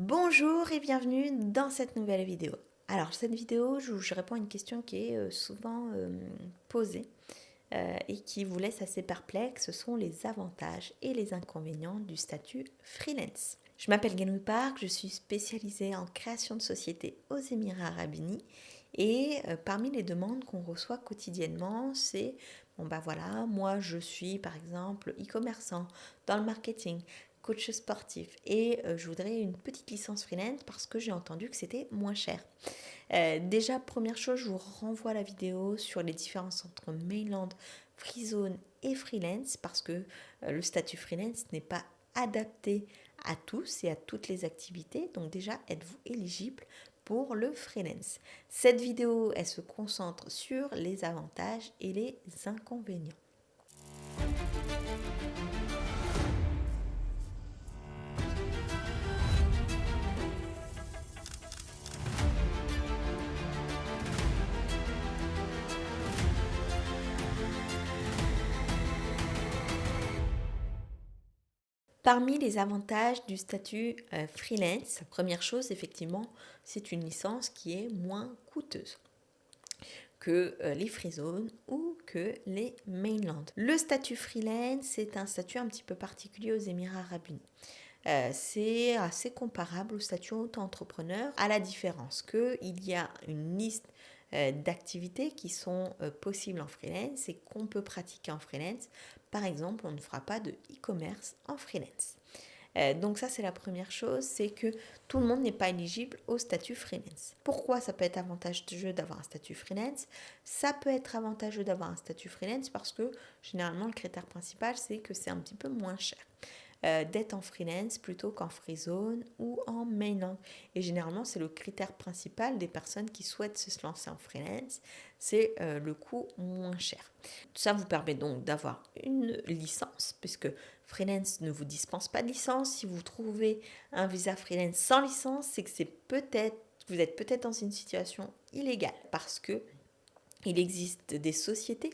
Bonjour et bienvenue dans cette nouvelle vidéo. Alors cette vidéo, je réponds à une question qui est souvent posée et qui vous laisse assez perplexe. Ce sont les avantages et les inconvénients du statut freelance. Je m'appelle Guenouille Park, je suis spécialisée en création de sociétés aux Émirats Arabes Unis et parmi les demandes qu'on reçoit quotidiennement, c'est voilà, moi je suis par exemple e-commerçant dans le marketing, coach sportif et je voudrais une petite licence freelance parce que j'ai entendu que c'était moins cher. Déjà, première chose, je vous renvoie à la vidéo sur les différences entre mainland, free zone et freelance parce que le statut freelance n'est pas adapté à tous et à toutes les activités. Donc déjà, êtes-vous éligible pour le freelance? Cette vidéo, elle se concentre sur les avantages et les inconvénients. Parmi les avantages du statut freelance, première chose, effectivement, c'est une licence qui est moins coûteuse que les free zones ou que les mainland. Le statut freelance, c'est un statut un petit peu particulier aux Émirats Arabes Unis. C'est assez comparable au statut auto-entrepreneur, à la différence qu'il y a une liste d'activités qui sont possibles en freelance et qu'on peut pratiquer en freelance. Par exemple, on ne fera pas de e-commerce en freelance. Donc ça, c'est la première chose, c'est que tout le monde n'est pas éligible au statut freelance. Pourquoi ça peut être avantageux d'avoir un statut freelance? Ça peut être avantageux d'avoir un statut freelance parce que généralement, le critère principal, c'est que c'est un petit peu moins cher d'être en freelance plutôt qu'en free zone ou en mainland. Et généralement, c'est le critère principal des personnes qui souhaitent se lancer en freelance, c'est le coût moins cher. Ça vous permet donc d'avoir une licence, puisque freelance ne vous dispense pas de licence. Si vous trouvez un visa freelance sans licence, c'est que vous êtes peut-être dans une situation illégale, parce que il existe des sociétés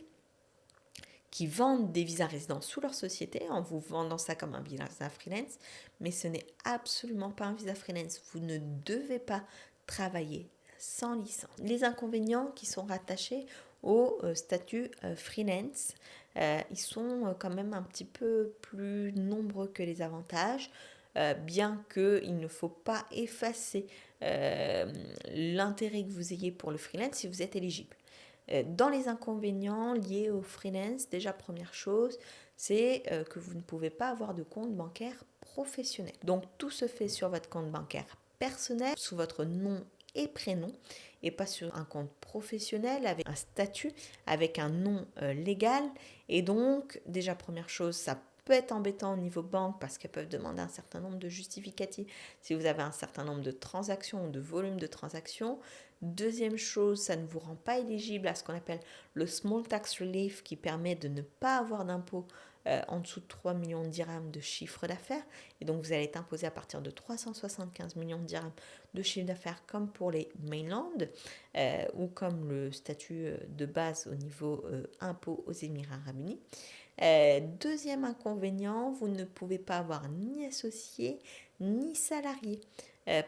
qui vendent des visas résidents sous leur société en vous vendant ça comme un visa freelance, mais ce n'est absolument pas un visa freelance. Vous ne devez pas travailler sans licence. Les inconvénients qui sont rattachés au statut freelance, ils sont quand même un petit peu plus nombreux que les avantages, bien qu'il ne faut pas effacer l'intérêt que vous ayez pour le freelance si vous êtes éligible. Dans les inconvénients liés au freelance, déjà première chose, c'est que vous ne pouvez pas avoir de compte bancaire professionnel. Donc tout se fait sur votre compte bancaire personnel, sous votre nom et prénom, et pas sur un compte professionnel avec un statut, avec un nom légal. Et donc, déjà première chose, ça peut être embêtant au niveau banque parce qu'elles peuvent demander un certain nombre de justificatifs si vous avez un certain nombre de transactions ou de volume de transactions. Deuxième chose, ça ne vous rend pas éligible à ce qu'on appelle le Small Tax Relief qui permet de ne pas avoir d'impôt en dessous de 3 millions de dirhams de chiffre d'affaires. Et donc, vous allez être imposé à partir de 375 millions de dirhams de chiffre d'affaires comme pour les mainland ou comme le statut de base au niveau impôt aux Émirats Arabes Unis. Deuxième inconvénient, vous ne pouvez pas avoir ni associé ni salarié.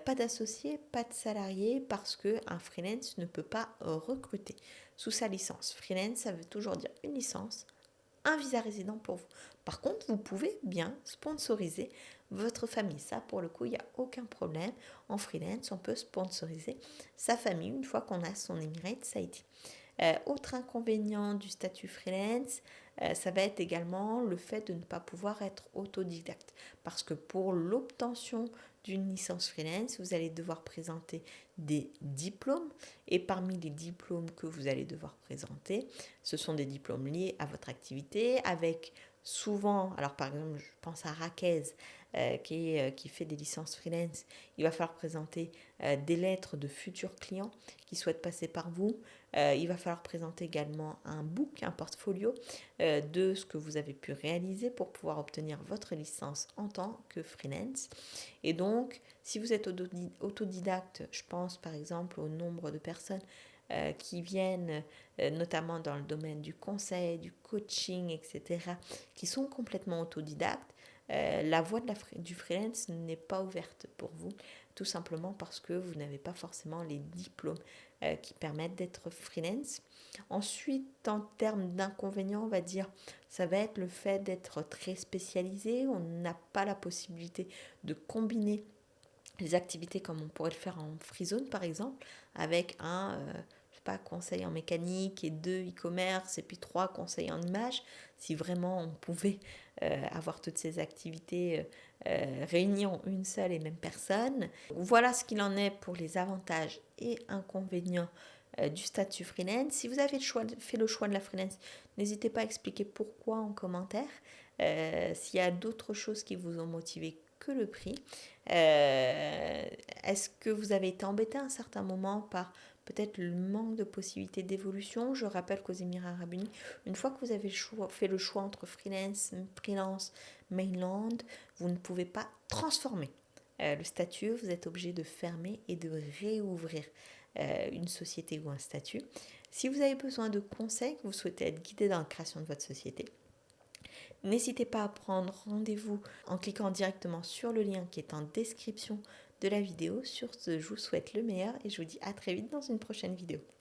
Pas d'associé, pas de salarié parce qu'un freelance ne peut pas recruter sous sa licence. Freelance, ça veut toujours dire une licence, un visa résident pour vous. Par contre, vous pouvez bien sponsoriser votre famille. Ça, pour le coup, il n'y a aucun problème. En freelance, on peut sponsoriser sa famille une fois qu'on a son Emirates ID. Autre inconvénient du statut freelance, ça va être également le fait de ne pas pouvoir être autodidacte. Parce que pour l'obtention d'une licence freelance, vous allez devoir présenter des diplômes. Et parmi les diplômes que vous allez devoir présenter, ce sont des diplômes liés à votre activité avec souvent, alors par exemple, je pense à Raquez qui fait des licences freelance, il va falloir présenter des lettres de futurs clients qui souhaitent passer par vous. Il va falloir présenter également un book, un portfolio de ce que vous avez pu réaliser pour pouvoir obtenir votre licence en tant que freelance. Et donc, si vous êtes autodidacte, je pense par exemple au nombre de personnes qui viennent notamment dans le domaine du conseil, du coaching, etc., qui sont complètement autodidactes, la voie du freelance n'est pas ouverte pour vous tout simplement parce que vous n'avez pas forcément les diplômes qui permettent d'être freelance. Ensuite, en termes d'inconvénients, on va dire, ça va être le fait d'être très spécialisé. On n'a pas la possibilité de combiner les activités comme on pourrait le faire en Freezone par exemple, avec je sais pas, conseil en mécanique et 2 e-commerce et puis 3 conseils en images. Si vraiment on pouvait avoir toutes ces activités réunies en une seule et même personne. Voilà ce qu'il en est pour les avantages et inconvénients du statut freelance. Si vous avez fait le choix de la freelance, n'hésitez pas à expliquer pourquoi en commentaire. S'il y a d'autres choses qui vous ont motivé que le prix. Est-ce que vous avez été embêté à un certain moment par peut-être le manque de possibilités d'évolution? Je rappelle qu'aux Émirats Arabes Unis, une fois que vous avez fait le choix entre freelance, mainland, vous ne pouvez pas transformer le statut. Vous êtes obligé de fermer et de réouvrir une société ou un statut. Si vous avez besoin de conseils, que vous souhaitez être guidé dans la création de votre société, n'hésitez pas à prendre rendez-vous en cliquant directement sur le lien qui est en description de la vidéo. Sur ce, je vous souhaite le meilleur et je vous dis à très vite dans une prochaine vidéo.